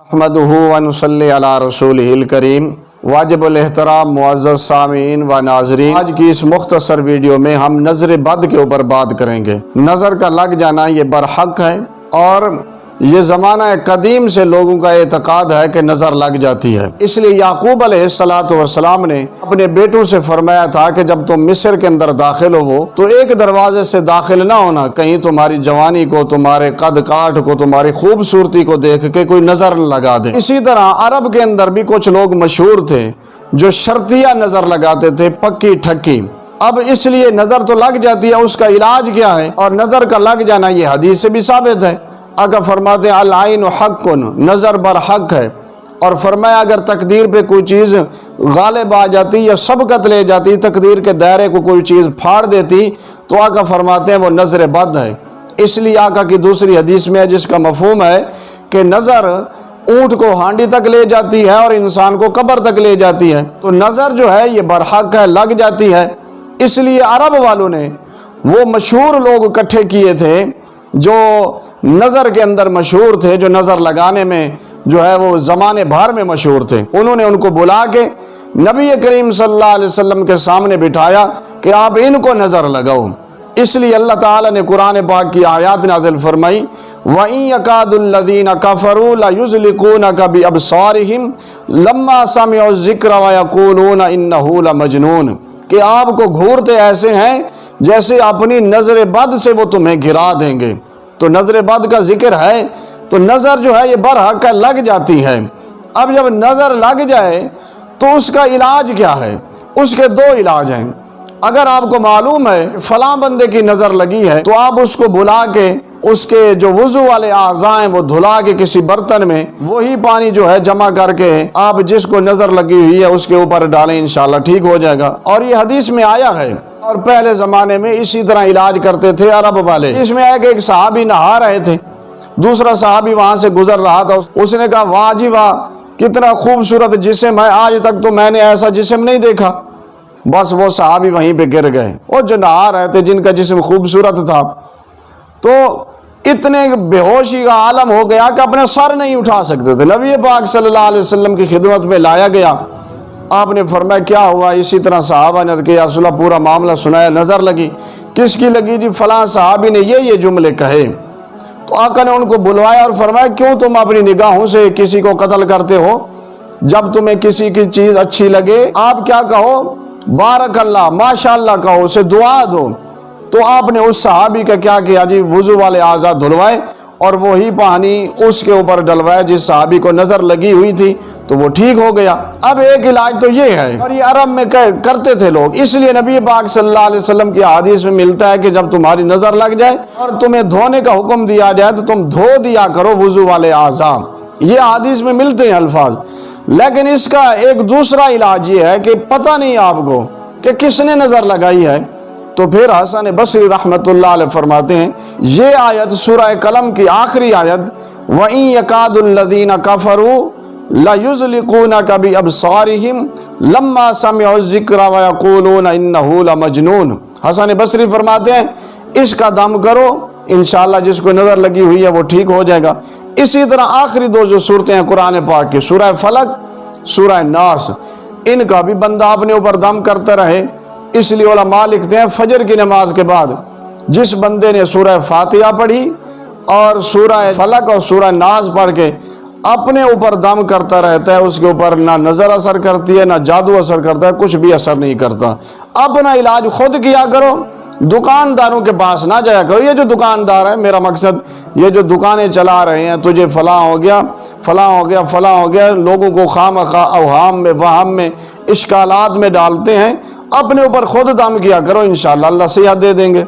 अहमदुहु व नुसल्ली अला रसूलिहिल करीम। वाजिब एहतराम मुअज़्ज़ज़ सामीन व नाज़रीन, आज की इस मुख्तसर वीडियो में हम नज़र बद के ऊपर बात करेंगे। नज़र का लग जाना ये बरहक है और ये ज़माना कदीम से लोगों का एतकाद है कि नज़र लग जाती है। इसलिए याकूब अलैहिस्सलातु वस्सलाम ने अपने बेटों से फरमाया था कि जब तुम मिस्र के अंदर दाखिल हो तो एक दरवाजे से दाखिल ना होना, कहीं तुम्हारी जवानी को, तुम्हारे कद काठ को, तुम्हारी खूबसूरती को देख के कोई नज़र लगा दे। इसी तरह अरब के अंदर भी कुछ लोग मशहूर थे जो शर्तिया नज़र लगाते थे, पक्की ठक्की। अब इसलिए नज़र तो लग जाती है, उसका इलाज क्या है? और नज़र का लग जाना ये हदीस से भी साबित है। अगर फरमाते हैं अल आइन हक़्क़ुन, नज़र बर हक है। और फरमाया अगर तकदीर पे कोई चीज़ गालिब आ जाती या सबकत ले जाती, तकदीर के दायरे को कोई चीज़ फाड़ देती, तो आका फरमाते हैं वो नज़र बद है। इसलिए आका की दूसरी हदीस में है जिसका मफहूम है कि नज़र ऊँट को हांडी तक ले जाती है और इंसान को कब्र तक ले जाती है। तो नज़र जो है ये बरहक है, लग जाती है। इसलिए अरब वालों ने वो मशहूर लोग इकट्ठे किए थे जो नज़र के अंदर मशहूर थे, जो नज़र लगाने में जो है वो ज़माने भर में मशहूर थे। उन्होंने उनको बुला के नबी करीम सल्लल्लाहु अलैहि वसल्लम के सामने बिठाया कि आप इनको नज़र लगाओ। इसलिए अल्लाह ताला ने कुरान पाक की आयत नाज़िल फरमाई, वइन यकादुल्लज़ीना कफ़रू लयुज़लिकूनका बिअबसारिहिम लम्मा समिअ ज़िक्र व यक़ूलूना इन्नहु लमजनून, कि आपको घूरते ऐसे हैं जैसे अपनी नज़र बद से वो तुम्हें गिरा देंगे। तो नज़र बद का जिक्र है, तो नज़र जो है ये बरहक लग जाती है। अब जब नज़र लग जाए तो उसका इलाज क्या है? उसके दो इलाज हैं। अगर आपको मालूम है फलां बंदे की नज़र लगी है तो आप उसको बुला के उसके जो वुज़ू वाले आज़ा हैं वो धुला के किसी बर्तन में वही पानी जो है जमा करके आप जिसको नज़र लगी हुई है उसके ऊपर डालें, इंशाल्लाह ठीक हो जाएगा। और ये हदीस में आया है और पहले ज़माने में इसी तरह इलाज करते थे अरब वाले। इसमें एक सहाबी नहा रहे थे, दूसरा सहाबी वहाँ से गुजर रहा था। उसने कहा वाह जी वाह, कितना खूबसूरत जिस्म है, आज तक तो मैंने ऐसा जिस्म नहीं देखा। बस वो सहाबी वहीं पे गिर गए। और जो नहा रहे थे जिनका जिस्म खूबसूरत था तो इतने बेहोशी का आलम हो गया कि अपना सर नहीं उठा सकते थे। नबी पाक सल्लल्लाहु अलैहि वसल्लम की खिदमत में लाया गया। आपने फरमाया क्या हुआ? इसी तरह सहाबा ने कि या रसूल अल्लाह पूरा मामला सुनाया। नज़र लगी, किसकी लगी जी? फलां सहाबी ने ये जुमले कहे। तो आका ने उनको बुलवाया और फरमाया क्यों तुम अपनी निगाहों से किसी को कत्ल करते हो? जब तुम्हें किसी की चीज़ अच्छी लगे आप क्या कहो? बारकल्लाह, माशाअल्लाह कहो, उसे दुआ दो। तो आपने उस सहाबी का क्या किया जी? वुज़ू वाले आज़ाद धुलवाए और वही पानी उसके ऊपर डलवाया जिस सहाबी को नज़र लगी हुई थी, तो वो ठीक हो गया। अब एक इलाज तो ये है और ये अरब में करते थे लोग। इसलिए नबी पाक सल्लल्लाहु अलैहि वसल्लम की हदीस में मिलता है कि जब तुम्हारी नज़र लग जाए और तुम्हें धोने का हुक्म दिया जाए तो तुम धो दिया करो वुज़ू वाले आज़ा। ये हदीस में मिलते हैं अल्फाज। लेकिन इसका एक दूसरा इलाज ये है कि पता नहीं आपको कि किसने नज़र लगाई है। तो फिर हसन बसरी रहमतुल्लाह अलैह फरमाते हैं ये आयत सूरह कलम की आखिरी आयत, वइन यकादुल्लज़ीना कफ़रू लयुज़लिकूनका बिअबसारिहिम लम्मा समिअ ज़िक्र व यक़ूलूना इन्नहु लमजनून। हसन बसरी फरमाते हैं इसका दम करो, इंशाअल्लाह जिसको नज़र लगी हुई है वो ठीक हो जाएगा। इसी तरह आखिरी दो जो सूरतें हैं कुरान पाक की, सूरह फलक, सूरह नास, इनका भी बंदा अपने ऊपर दम करता रहे। इसलिए उलमा लिखते हैं फजर की नमाज के बाद जिस बंदे ने सूरह फातिहा पढ़ी और सूरह फलक और सूरह नास पढ़ के अपने ऊपर दम करता रहता है, उसके ऊपर ना नज़र असर करती है ना जादू असर करता है, कुछ भी असर नहीं करता। अपना इलाज खुद किया करो, दुकानदारों के पास ना जाया करो। ये जो दुकानदार है, मेरा मकसद ये जो दुकानें चला रहे हैं, तुझे फलां हो गया, फलां हो गया, फलां हो गया, लोगों को खामखा अवहाम में, वहम में, इश्कालात में डालते हैं। अपने ऊपर खुद दम किया करो, इंशाअल्लाह अल्लाह सेहत दे देंगे।